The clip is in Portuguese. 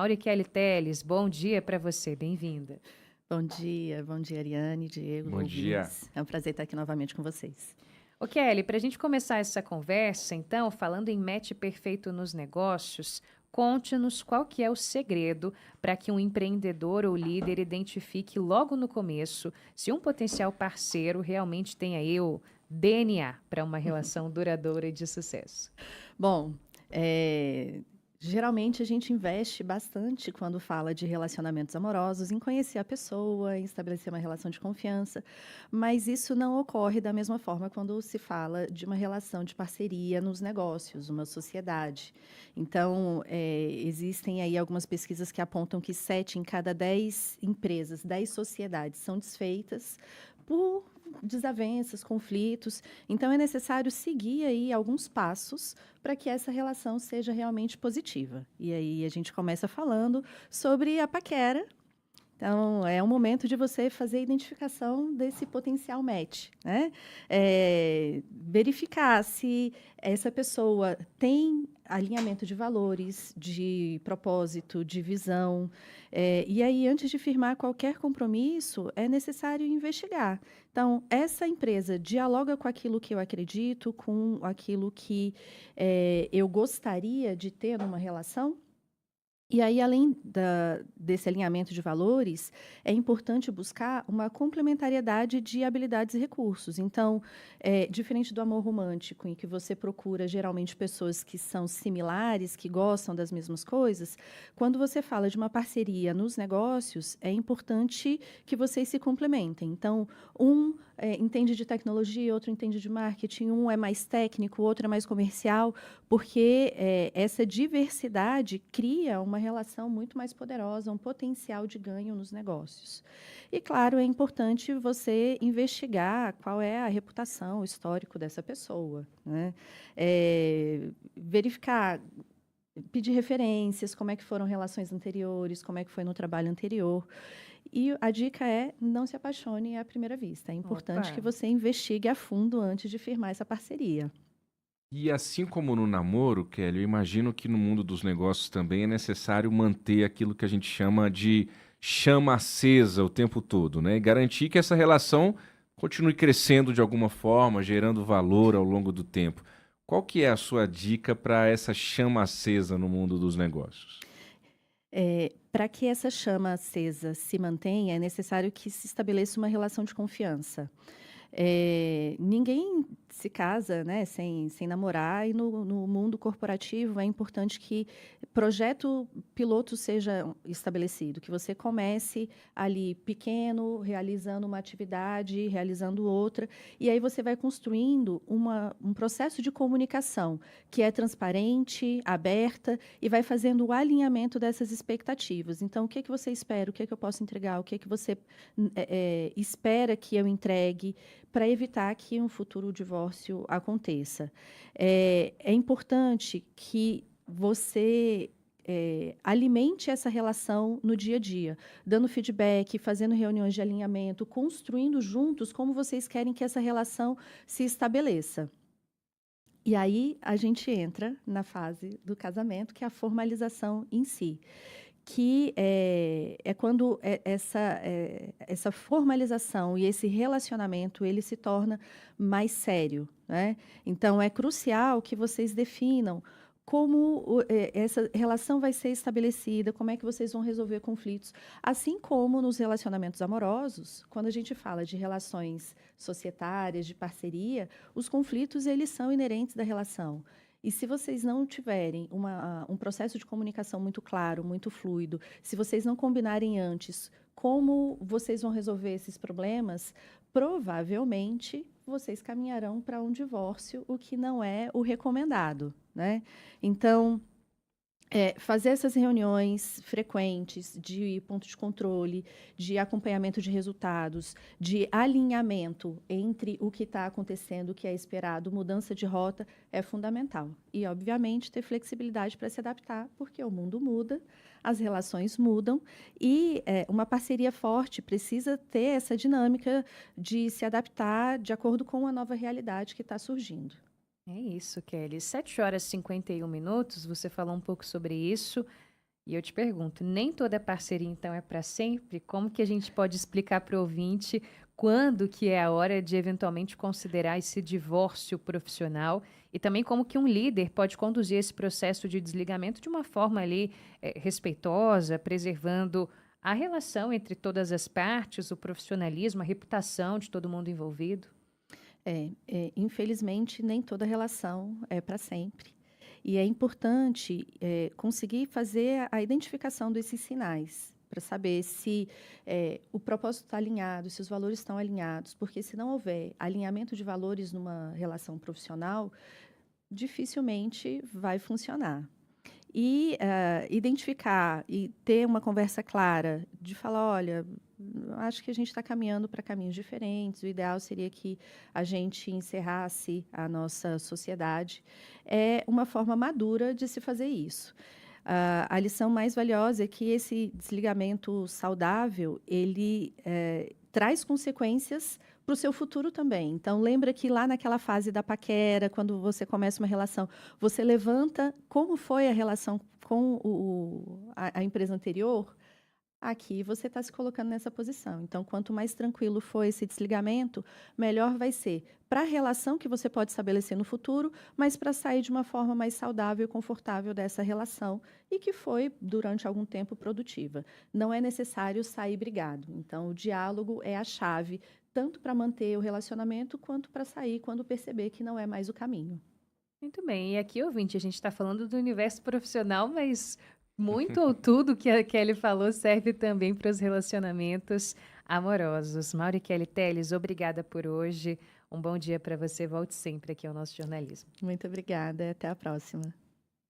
Mauri Kelly Telles, bom dia para você, bem-vinda. Bom dia, Ariane, Diego, Bom dia. ouvintes. É um prazer estar aqui novamente com vocês. Ô Kelly, para a gente começar essa conversa, então, falando em match perfeito nos negócios, conte-nos qual que é o segredo para que um empreendedor ou líder identifique logo no começo se um potencial parceiro realmente tem aí o DNA para uma relação duradoura e de sucesso. Bom, geralmente a gente investe bastante quando fala de relacionamentos amorosos, em conhecer a pessoa, em estabelecer uma relação de confiança, mas isso não ocorre da mesma forma quando se fala de uma relação de parceria nos negócios, uma sociedade. Então, existem aí algumas pesquisas que apontam que 7 em cada 10 empresas, 10 sociedades são desfeitas por desavenças, conflitos. Então, é necessário seguir aí alguns passos para que essa relação seja realmente positiva. E aí a gente começa falando sobre a paquera. Então, é o momento de você fazer a identificação desse potencial match, né? Verificar se essa pessoa tem alinhamento de valores, de propósito, de visão. E aí, antes de firmar qualquer compromisso, é necessário investigar. Então, essa empresa dialoga com aquilo que eu acredito, com aquilo que eu gostaria de ter numa relação? E aí, além desse alinhamento de valores, é importante buscar uma complementariedade de habilidades e recursos. Então, diferente do amor romântico, em que você procura geralmente pessoas que são similares, que gostam das mesmas coisas, quando você fala de uma parceria nos negócios, é importante que vocês se complementem. Então, um entende de tecnologia, outro entende de marketing, um é mais técnico, o outro é mais comercial, porque essa diversidade cria uma relação muito mais poderosa, um potencial de ganho nos negócios. E, claro, é importante você investigar qual é a reputação, o histórico dessa pessoa, né? Verificar, pedir referências, como é que foram relações anteriores, como é que foi no trabalho anterior. E a dica é não se apaixone à primeira vista. É importante que Opa! você investigue a fundo antes de firmar essa parceria. E assim como no namoro, Kelly, eu imagino que no mundo dos negócios também é necessário manter aquilo que a gente chama de chama acesa o tempo todo, né? E garantir que essa relação continue crescendo de alguma forma, gerando valor ao longo do tempo. Qual que é a sua dica para essa chama acesa no mundo dos negócios? Para que essa chama acesa se mantenha, é necessário que se estabeleça uma relação de confiança. Ninguém se casa, né, sem namorar, e no mundo corporativo é importante que projeto piloto seja estabelecido, que você comece ali pequeno, realizando uma atividade, realizando outra, e aí você vai construindo um processo de comunicação que é transparente, aberta, e vai fazendo o alinhamento dessas expectativas. Então, o que é que você espera? O que é que eu posso entregar? O que é que você espera que eu entregue? Para evitar que um futuro divórcio aconteça. É importante que você alimente essa relação no dia a dia, dando feedback, fazendo reuniões de alinhamento, construindo juntos como vocês querem que essa relação se estabeleça. E aí a gente entra na fase do casamento, que é a formalização em si, que é quando essa formalização e esse relacionamento ele se torna mais sério, né? Então, é crucial que vocês definam como essa relação vai ser estabelecida, como é que vocês vão resolver conflitos, assim como nos relacionamentos amorosos, quando a gente fala de relações societárias, de parceria, os conflitos eles são inerentes da relação. E se vocês não tiverem um processo de comunicação muito claro, muito fluido, se vocês não combinarem antes como vocês vão resolver esses problemas, provavelmente vocês caminharão para um divórcio, o que não é o recomendado, né? Então, fazer essas reuniões frequentes de ponto de controle, de acompanhamento de resultados, de alinhamento entre o que está acontecendo, o que é esperado, mudança de rota, é fundamental. E, obviamente, ter flexibilidade para se adaptar, porque o mundo muda, as relações mudam, e uma parceria forte precisa ter essa dinâmica de se adaptar de acordo com a nova realidade que está surgindo. É isso, Kelly. 7 horas e 51 minutos, você falou um pouco sobre isso. E eu te pergunto, nem toda parceria então é para sempre? Como que a gente pode explicar para o ouvinte quando que é a hora de eventualmente considerar esse divórcio profissional e também como que um líder pode conduzir esse processo de desligamento de uma forma ali respeitosa, preservando a relação entre todas as partes, o profissionalismo, a reputação de todo mundo envolvido? Infelizmente, nem toda relação é para sempre. E é importante conseguir fazer a identificação desses sinais, para saber se o propósito está alinhado, se os valores estão alinhados, porque se não houver alinhamento de valores numa relação profissional, dificilmente vai funcionar. E identificar e ter uma conversa clara de falar, olha, acho que a gente está caminhando para caminhos diferentes, o ideal seria que a gente encerrasse a nossa sociedade. É uma forma madura de se fazer isso. A lição mais valiosa é que esse desligamento saudável, ele traz consequências para o seu futuro também. Então, lembra que lá naquela fase da paquera, quando você começa uma relação, você levanta como foi a relação com a empresa anterior. Aqui você está se colocando nessa posição. Então, quanto mais tranquilo for esse desligamento, melhor vai ser para a relação que você pode estabelecer no futuro, mas para sair de uma forma mais saudável e confortável dessa relação e que foi, durante algum tempo, produtiva. Não é necessário sair brigado. Então, o diálogo é a chave, tanto para manter o relacionamento, quanto para sair quando perceber que não é mais o caminho. Muito bem. E aqui, ouvinte, a gente está falando do universo profissional, mas muito ou tudo que a Kelly falou serve também para os relacionamentos amorosos. Mauro e Kelly Telles, obrigada por hoje. Um bom dia para você. Volte sempre aqui ao nosso jornalismo. Muito obrigada. Até a próxima.